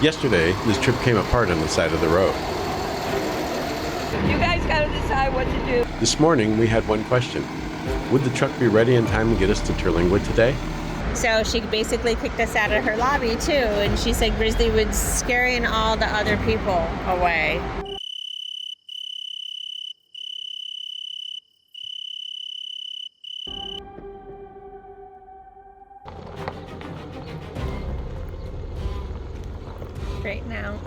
Yesterday, this trip came apart on the side of the road. You guys got to decide what to do. This morning, we had one question. Would the truck be ready in time to get us to Terlingua today? So she basically kicked us out of her lobby too, and she said Grizzly was scaring all the other people away. Right now.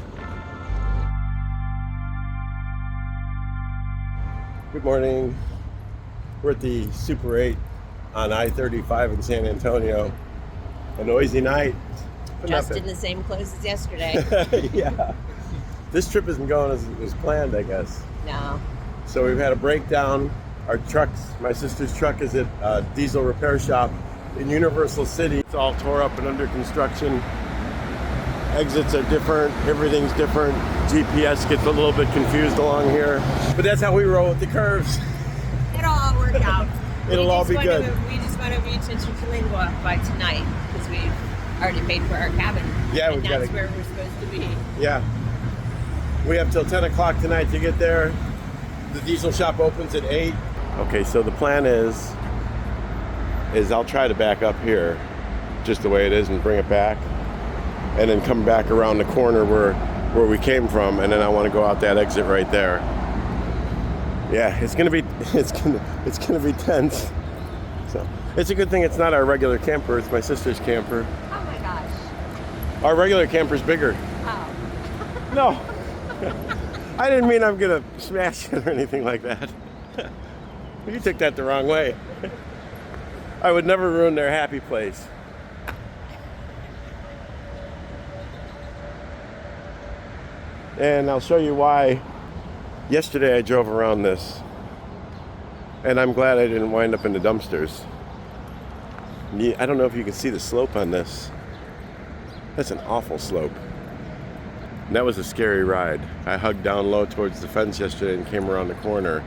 Good morning. We're at the Super 8 on I-35 in San Antonio. A noisy night. Just in the same clothes as yesterday. Yeah. This trip isn't going as it was planned, I guess. No. So we've had a breakdown. Our trucks, my sister's truck is at a diesel repair shop in Universal City. It's all tore up and under construction. Exits are different, everything's different. GPS gets a little bit confused along here. But that's how we roll with the curves. It'll all work out. It'll all be good. We just want to reach into Terlingua by tonight because we've already paid for our cabin. Yeah, and that's where we're supposed to be. Yeah. We have till 10 o'clock tonight to get there. The diesel shop opens at 8. Okay, so the plan is I'll try to back up here just the way it is and bring it back. And then come back around the corner where we came from, and then I want to go out that exit right there. Yeah, it's gonna be tense. So it's a good thing it's not our regular camper, it's my sister's camper. Oh my gosh. Our regular camper's bigger. Oh. No. I didn't mean I'm gonna smash it or anything like that. You took that the wrong way. I would never ruin their happy place. And I'll show you why. Yesterday I drove around this, and I'm glad I didn't wind up in the dumpsters. I don't know if you can see the slope on this. That's an awful slope. And that was a scary ride. I hugged down low towards the fence yesterday and came around the corner,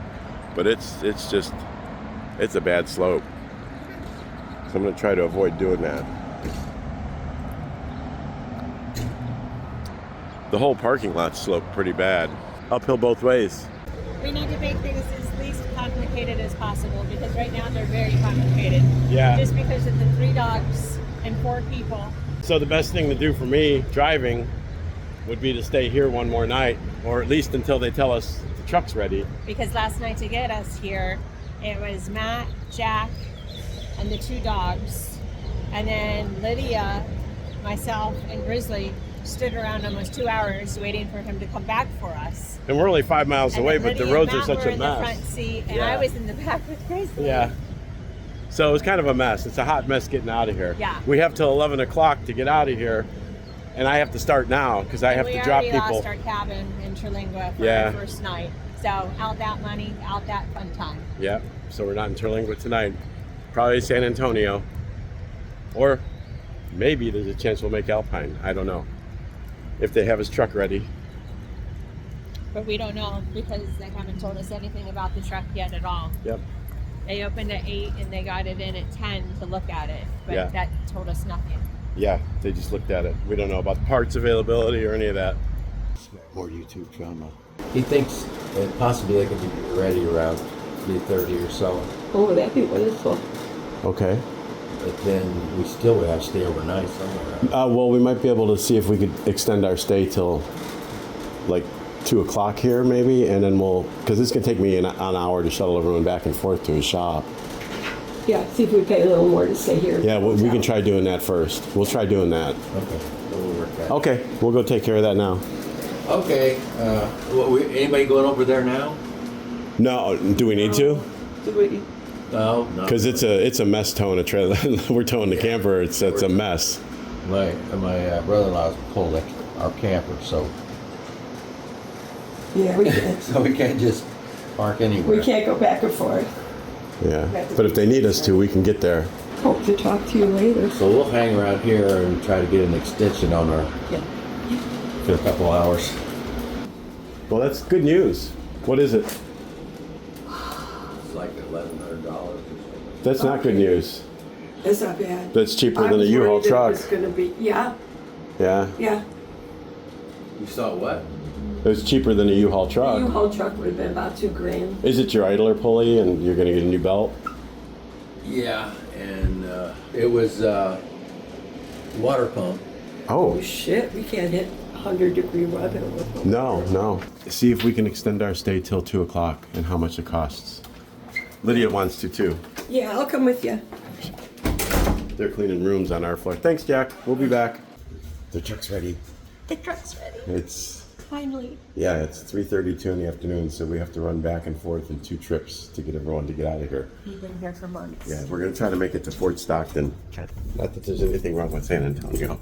but it's a bad slope. So I'm gonna try to avoid doing that. The whole parking lot sloped pretty bad. Uphill both ways. We need to make things as least complicated as possible because right now they're very complicated. Yeah. Just because of the 3 dogs and 4 people. So the best thing to do for me driving would be to stay here one more night, or at least until they tell us the truck's ready. Because last night to get us here, it was Matt, Jack, and the 2 dogs. And then Lydia, myself, and Grizzly stood around almost 2 hours waiting for him to come back for us. And we're only 5 miles away, but the roads are such a mess. In the front seat, and I was in the back with Grizzly. Yeah. So it was kind of a mess. It's a hot mess getting out of here. Yeah. We have till 11 o'clock to get out of here, and I have to start now because I have to drop people. We already lost our cabin in Terlingua for our first night. So out that money, out that fun time. Yeah. So we're not in Terlingua tonight. Probably San Antonio. Or maybe there's a chance we'll make Alpine. I don't know. If they have his truck ready. But we don't know because they haven't told us anything about the truck yet at all. Yep. They opened at 8 and they got it in at 10 to look at it. But that told us nothing. Yeah, they just looked at it. We don't know about the parts availability or any of that. More YouTube drama. He thinks that possibly they could be ready around 3:30 or so. Oh, that'd be wonderful. Okay. But then we still would have to stay overnight somewhere. Well, we might be able to see if we could extend our stay till like 2 o'clock here maybe, and then because it's going to take me an hour to shuttle everyone back and forth to his shop. Yeah, see if we pay a little more to stay here. Yeah, we can try doing that first. We'll try doing that. Okay, we'll work that. Okay, we'll go take care of that now. Okay, anybody going over there now? No, do we need to? Do we? No. Because it's a mess towing a trailer. We're towing the camper. It's a mess. My brother-in-law's pulled our camper, so Yeah, we can't. so we can't just park anywhere. We can't go back and forth. Yeah, but if they need us to, we can get there. Hope to talk to you later. So we'll hang around here and try to get an extension on our for a couple hours. Well, that's good news. What is it? It's like $1,100 or something. That's not good news. It's not bad. That's cheaper than a U-Haul truck. It's going to be, yeah. Yeah. Yeah. You saw what? It was cheaper than a U-Haul truck. U-Haul truck would have been about $2,000. Is it your idler pulley and you're going to get a new belt? Yeah, and it was water pump. Oh. Oh shit, we can't hit 100-degree weather with them. No. See if we can extend our stay till 2 o'clock and how much it costs. Lydia wants to too. Yeah, I'll come with you. They're cleaning rooms on our floor. Thanks, Jack. We'll be back. The truck's ready. The truck's ready. It's Finally. Yeah, it's 3:32 in the afternoon, so we have to run back and forth in 2 trips to get everyone to get out of here. We've been here for months. Yeah, we're gonna try to make it to Fort Stockton. Not that there's anything wrong with San Antonio.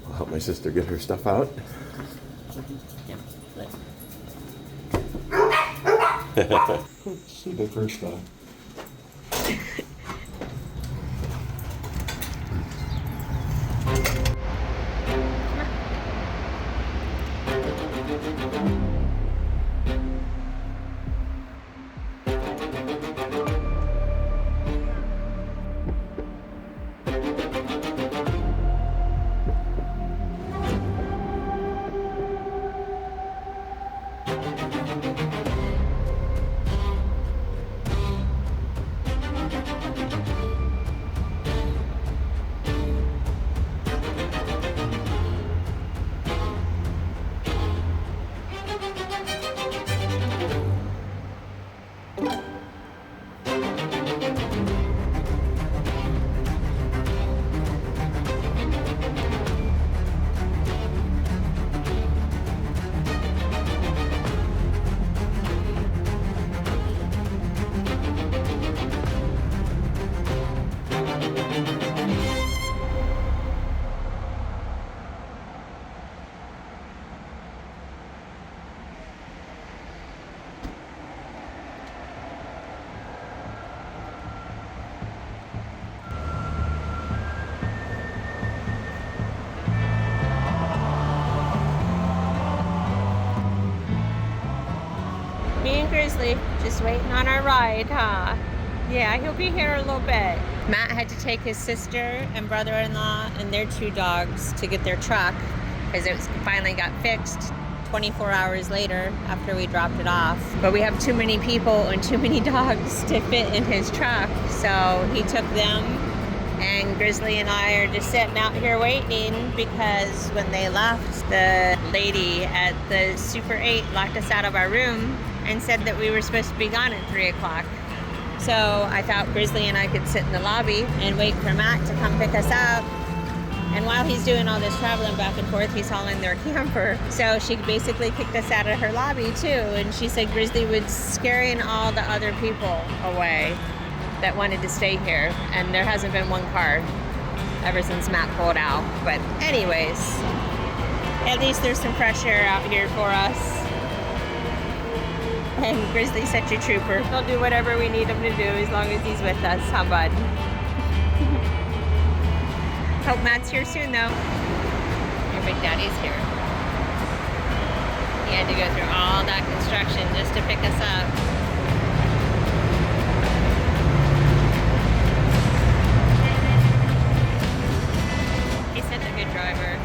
I'll help my sister get her stuff out. See the first time. Me and Grizzly just waiting on our ride, huh? Yeah, he'll be here a little bit. Matt had to take his sister and brother-in-law and their 2 dogs to get their truck because it finally got fixed 24 hours later after we dropped it off. But we have too many people and too many dogs to fit in his truck, so he took them, and Grizzly and I are just sitting out here waiting because when they left, the lady at the Super 8 locked us out of our room and said that we were supposed to be gone at 3 o'clock. So I thought Grizzly and I could sit in the lobby and wait for Matt to come pick us up. And while he's doing all this traveling back and forth, he's hauling their camper. So she basically kicked us out of her lobby too. And she said Grizzly was scaring all the other people away that wanted to stay here. And there hasn't been one car ever since Matt pulled out. But anyways, at least there's some fresh air out here for us. And Grizzly's such a trooper. He'll do whatever we need him to do as long as he's with us. How bud? Hope Matt's here soon though. Your big daddy's here. He had to go through all that construction just to pick us up. He's such a good driver.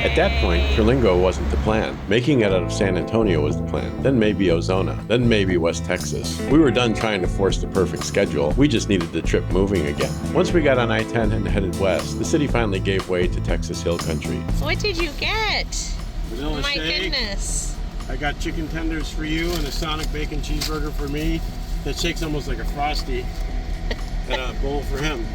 At that point, Terlingua wasn't the plan. Making it out of San Antonio was the plan. Then maybe Ozona. Then maybe West Texas. We were done trying to force the perfect schedule. We just needed the trip moving again. Once we got on I-10 and headed west, the city finally gave way to Texas Hill Country. What did you get? Vanilla My shake. goodness. I got chicken tenders for you and a Sonic bacon cheeseburger for me. That shake's almost like a Frosty. And a bowl for him.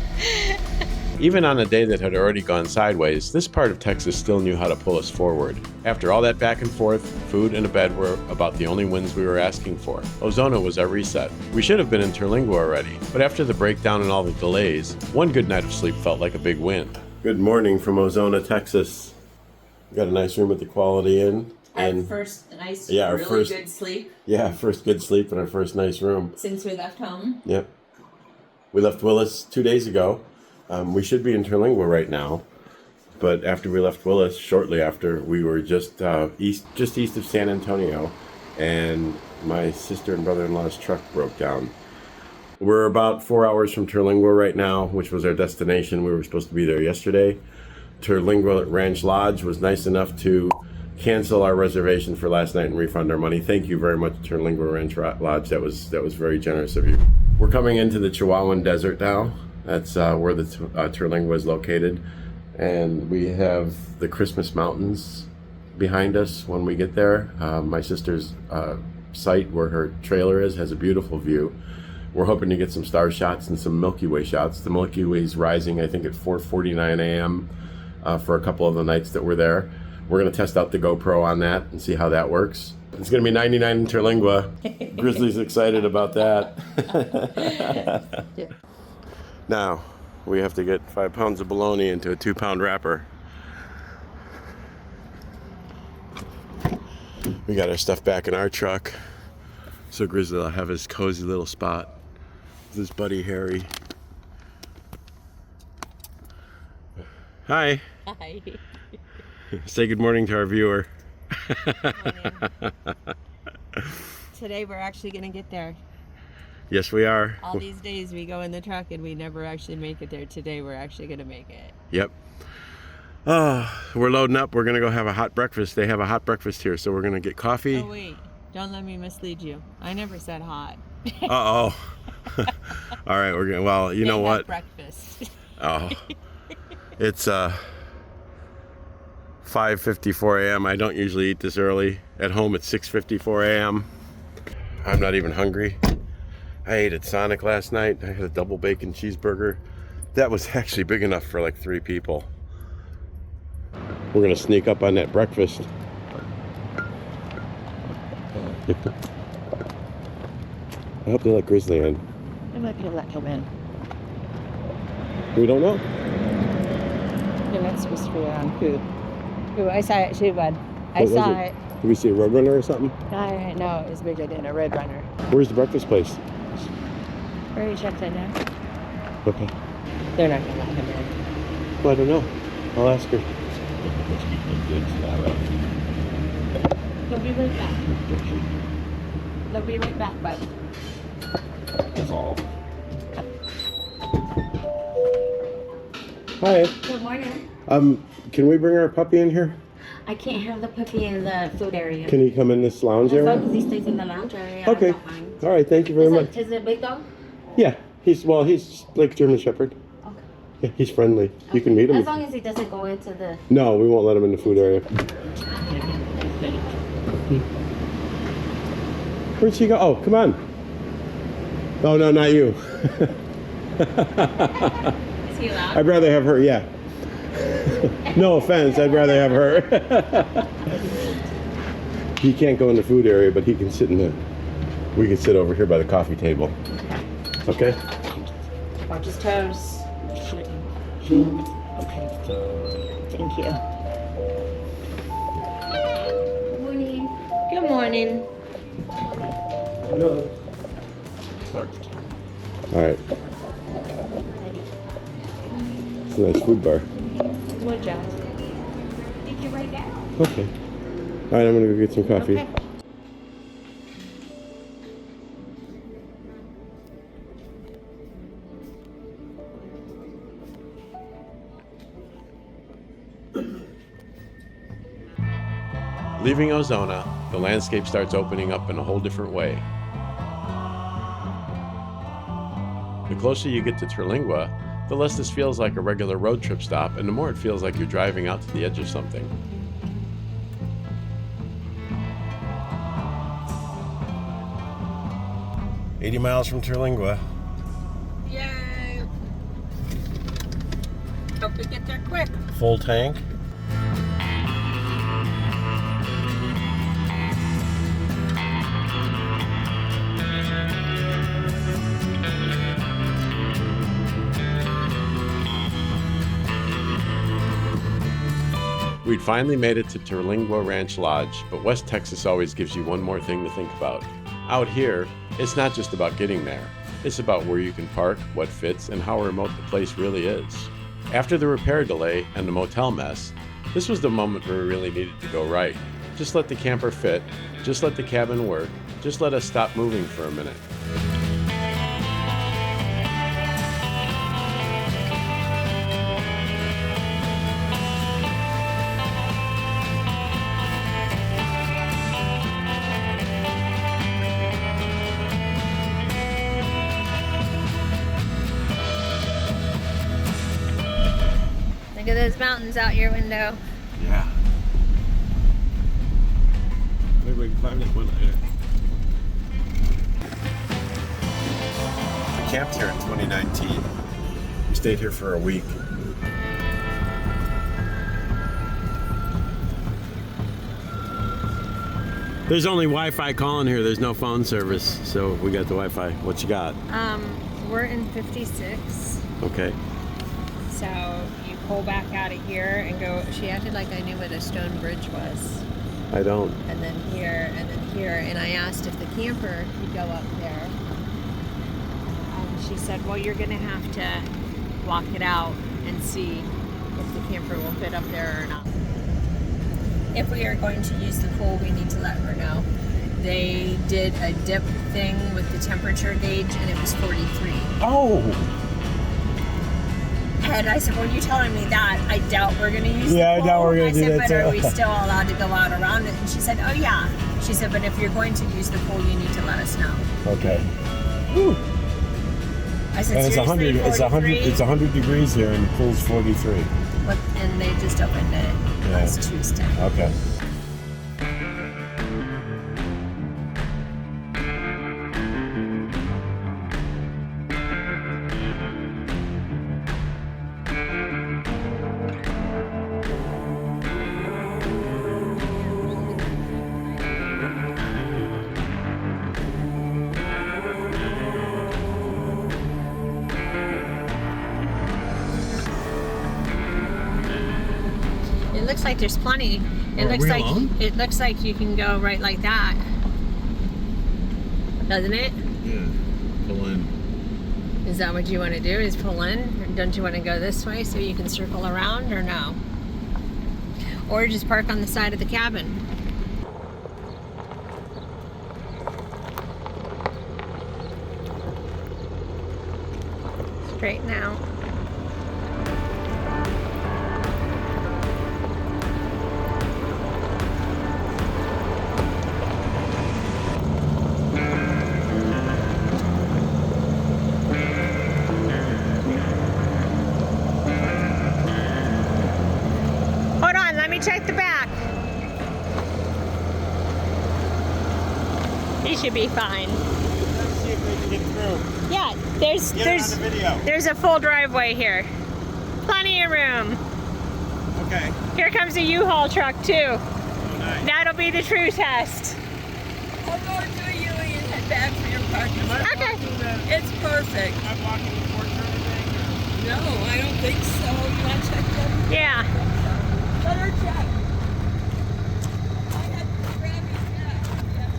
Even on a day that had already gone sideways, this part of Texas still knew how to pull us forward. After all that back and forth, food and a bed were about the only wins we were asking for. Ozona was our reset. We should have been in Terlingua already, but after the breakdown and all the delays, one good night of sleep felt like a big win. Good morning from Ozona, Texas. We got a nice room at the Quality Inn. Our first nice, Yeah, our really first- good sleep Yeah, first good sleep in our first nice room. since we left home. Yep. We left Willis 2 days ago. We should be in Terlingua right now, but after we left Willis, shortly after, we were just east of San Antonio, and my sister and brother-in-law's truck broke down. We're about 4 hours from Terlingua right now, which was our destination. We were supposed to be there yesterday. Terlingua Ranch Lodge was nice enough to cancel our reservation for last night and refund our money. Thank you very much, Terlingua Ranch Lodge. That was very generous of you. We're coming into the Chihuahuan Desert now. That's where the Terlingua is located. And we have the Christmas Mountains behind us when we get there. My sister's site where her trailer is has a beautiful view. We're hoping to get some star shots and some Milky Way shots. The Milky Way is rising, I think, at 4:49 a.m. For a couple of the nights that we're there. We're going to test out the GoPro on that and see how that works. It's going to be 99 in Terlingua. Grizzly's excited about that. Now, we have to get 5 pounds of bologna into a 2-pound wrapper. We got our stuff back in our truck. So Grizzly will have his cozy little spot with his buddy Harry. Hi. Hi. Say good morning to our viewer. Today we're actually going to get there. Yes, we are. All these days we go in the truck and we never actually make it there. Today we're actually going to make it. Yep. Oh, we're loading up. We're going to go have a hot breakfast. They have a hot breakfast here, so we're going to get coffee. Oh, wait. Don't let me mislead you. I never said hot. Uh-oh. All right, we're going to, well, you know what? Breakfast. Oh. It's 5:54 a.m. I don't usually eat this early. At home it's 6:54 a.m. I'm not even hungry. I ate at Sonic last night. I had a double bacon cheeseburger. That was actually big enough for like 3 people. We're gonna sneak up on that breakfast. I hope they let Grizzly in. I might be able to let him in. We don't know. You're not supposed to be around food. Ooh, I saw it too, bud. I What was saw it? it. Did we see a roadrunner or something? No, it was bigger than a red runner. Where's the breakfast place? Where are you upside down? Okay. They're not going to let him in. Well, I don't know. I'll ask her. He'll be right back. They'll be right back, bud. That's all. Hi. Good morning. Can we bring our puppy in here? I can't have the puppy in the food area. Can he come in this lounge As area? long as he stays in the lounge area, Okay. I don't mind. All right. Thank you very much. Is it a big dog? Yeah. He's like German Shepherd. Okay. Yeah, he's friendly. You can meet him. As long as he doesn't go into the... No, we won't let him in the food area. Where'd she go? Oh, come on. Oh, no, not you. Is he allowed? I'd rather have her, yeah. No offense, I'd rather have her. He can't go in the food area, but he can sit in the... We can sit over here by the coffee table. Okay? Watch his toes. Okay. Thank you. Good morning. Good morning. All right. It's a nice food bar. Good job. Did you write that? Okay. All right, I'm gonna go get some coffee. Okay. Leaving Ozona, the landscape starts opening up in a whole different way. The closer you get to Terlingua, the less this feels like a regular road trip stop, and the more it feels like you're driving out to the edge of something. $80 miles from Terlingua. Yay! Hope we get there quick. Full tank. We'd finally made it to Terlingua Ranch Lodge, but West Texas always gives you one more thing to think about. Out here, it's not just about getting there. It's about where you can park, what fits, and how remote the place really is. After the repair delay and the motel mess, this was the moment where we really needed to go right. Just let the camper fit, just let the cabin work, just let us stop moving for a minute. at those mountains out your window. Yeah. Maybe we can climb that one later. We camped here in 2019. We stayed here for a week. There's only Wi-Fi calling here. There's no phone service, so we got the Wi-Fi. What you got? We're in 56. Okay. So you pull back out of here and go. She acted like I knew what a stone bridge was. I don't. And then here, and then here. And I asked if the camper could go up there. And she said, well, you're going to have to block it out and see if the camper will fit up there or not. If we are going to use the pool, we need to let her know. They did a dip thing with the temperature gauge, and it was 43. Oh! And I said, well, you telling me that, I doubt we're going to use the pool. Yeah, I doubt we're gonna do that, I said, but too. are we still allowed to go out around it? And she said, oh, yeah. She said, but if you're going to use the pool, you need to let us know. Okay. Whew. I said, And it's 100. seriously, It's 100. 43? It's 100 degrees here, and the pool's 43. Look, and they just opened it last Tuesday. Okay. It looks like there's plenty. It Are looks we like alone? it looks like you can go right like that. Doesn't it? Yeah. Pull in. Is that what you want to do? Is pull in? Or don't you want to go this way so you can circle around, or no? Or just park on the side of the cabin. Straighten out. Hold on, let me check the back. He should be fine. Let's see if we can get through. Yeah, there's video. there's a full driveway here. Plenty of room. Okay. Here comes a U-Haul truck too. Oh, nice. That'll be the true test. I'll go to you and head back for your parking lot. Okay. It's perfect. I'm walking the porch or anything. No, I don't think so. You want to check them? Yeah. Let her check. I had to grab his neck. Yeah.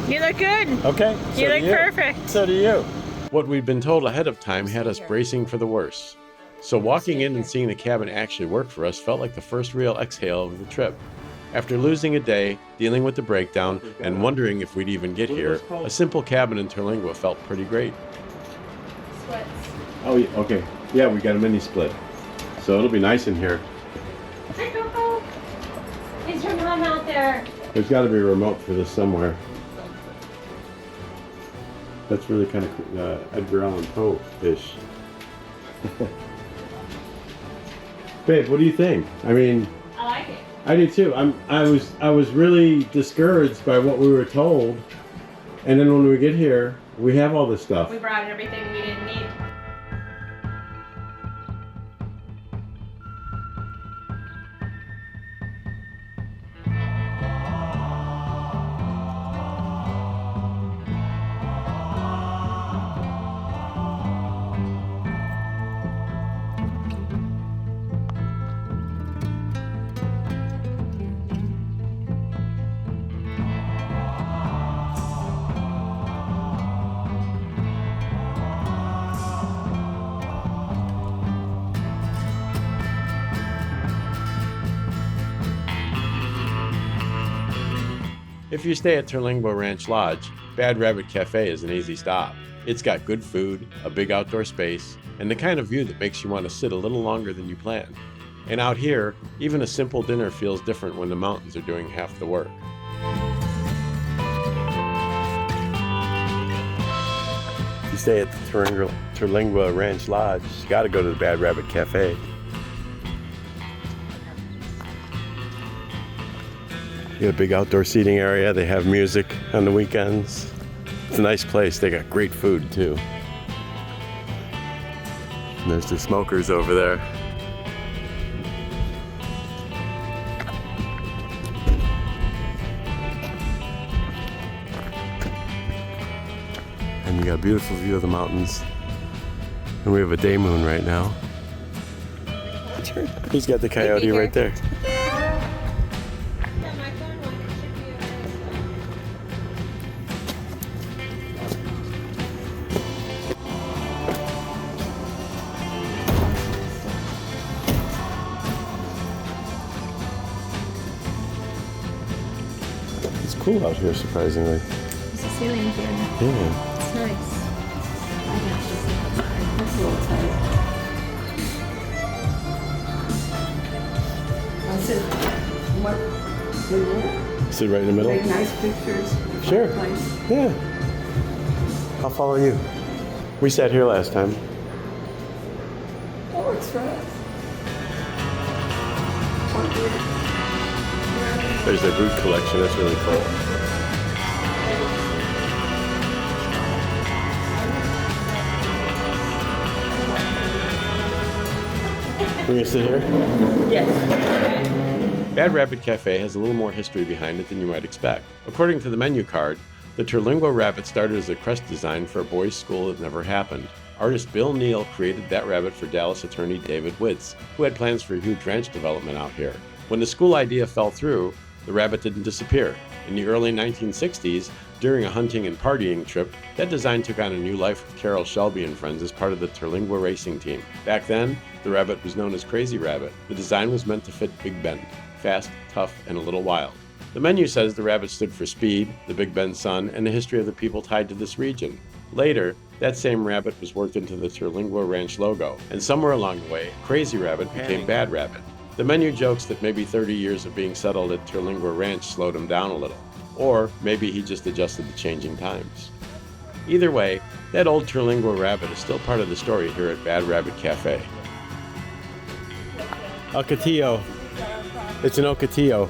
You look good. Okay. You look perfect. So do you. What we'd been told ahead of time had us bracing for the worst. So walking in and seeing the cabin actually work for us felt like the first real exhale of the trip. After losing a day, dealing with the breakdown, and wondering if we'd even get here, a simple cabin in Terlingua felt pretty great. Oh, yeah, okay. Yeah, we got a mini split. So it'll be nice in here. Hi, Coco. Is your mom out there? There's got to be a remote for this somewhere. That's really kind of Edgar Allan Poe-ish. Babe, what do you think? I mean, I like it. I do too. I was really discouraged by what we were told, and then when we get here, we have all this stuff. We brought everything we didn't need. If you stay at Terlingua Ranch Lodge, Bad Rabbit Cafe is an easy stop. It's got good food, a big outdoor space, and the kind of view that makes you want to sit a little longer than you planned. And out here, even a simple dinner feels different when the mountains are doing half the work. If you stay at the Terlingua Ranch Lodge, you gotta go to the Bad Rabbit Cafe. You got a big outdoor seating area. They have music on the weekends. It's a nice place. They got great food too. And there's the smokers over there. And you got a beautiful view of the mountains. And we have a day moon right now. He's got the coyote right there. It's cool out here, surprisingly. There's a ceiling here. Yeah. It's nice. I can actually see outside. That's a little tight. I'll sit Sit right in the middle? Take nice pictures. Sure. Place. Yeah. I'll follow you. We sat here last time. Oh, it's right. There's their boot collection. That's really cool. We're gonna sit here? Bad Rabbit Cafe has a little more history behind it than you might expect. According to the menu card, the Terlingua rabbit started as a crest design for a boys' school that never happened. Artist Bill Neal created that rabbit for Dallas attorney David Witz, who had plans for a huge ranch development out here. When the school idea fell through, the rabbit didn't disappear. In the early 1960s, during a hunting and partying trip, that design took on a new life with Carol Shelby and friends as part of the Terlingua racing team. Back then, the rabbit was known as Crazy Rabbit. The design was meant to fit Big Bend, fast, tough, and a little wild. The menu says the rabbit stood for speed, the Big Bend sun, and the history of the people tied to this region. Later, that same rabbit was worked into the Terlingua Ranch logo, and somewhere along the way, Crazy Rabbit became Bad Rabbit. The menu jokes that maybe 30 years of being settled at Terlingua Ranch slowed him down a little, or maybe he just adjusted to changing times. Either way, that old Terlingua rabbit is still part of the story here at Bad Rabbit Cafe. Ocotillo. It's an Ocotillo.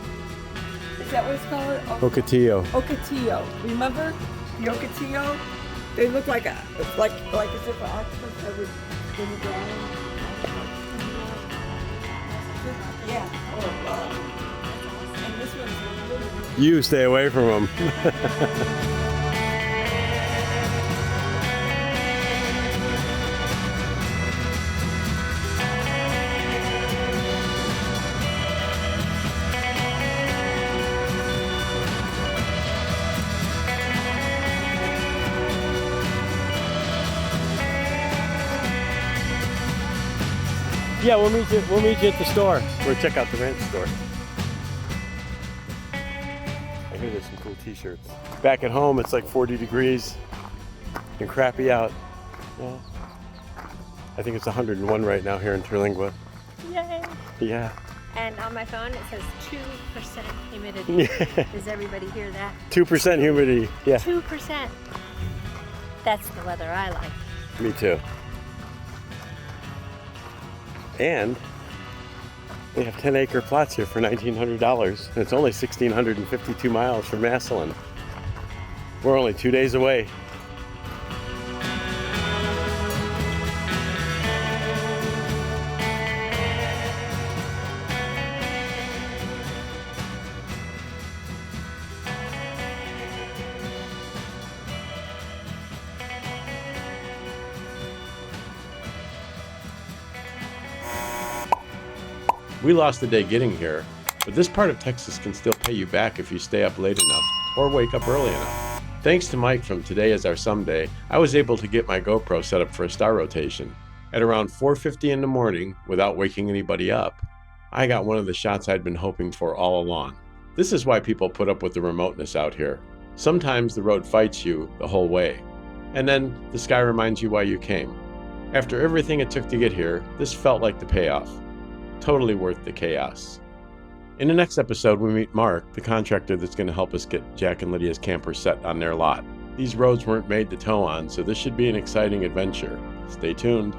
Is that what it's called? Ocotillo. Ocotillo. Remember the Ocotillo? They look like as if an octopus ever been drowned. Yeah. Oh wow. And this one's really You stay away from them. Yeah, we'll meet you at the store. We'll check out the ranch store. I hear there's some cool t-shirts. Back at home, it's like 40 degrees and crappy out. Yeah. I think it's 101 right now here in Terlingua. Yay! Yeah. And on my phone it says 2% humidity. Does everybody hear that? 2% humidity. Yeah. 2%. That's the weather I like. Me too. And they have 10-acre plots here for $1,900. And it's only 1,652 miles from Massillon. We're only 2 days away. We lost the day getting here, but this part of Texas can still pay you back if you stay up late enough or wake up early enough. Thanks to Mike from Today Is Our Someday, I was able to get my GoPro set up for a star rotation. At around 4:50 in the morning, without waking anybody up, I got one of the shots I'd been hoping for all along. This is why people put up with the remoteness out here. Sometimes the road fights you the whole way, and then the sky reminds you why you came. After everything it took to get here, this felt like the payoff. Totally worth the chaos. In the next episode, we meet Mark, the contractor that's going to help us get Jack and Lydia's camper set on their lot. These roads weren't made to tow on, so this should be an exciting adventure. Stay tuned.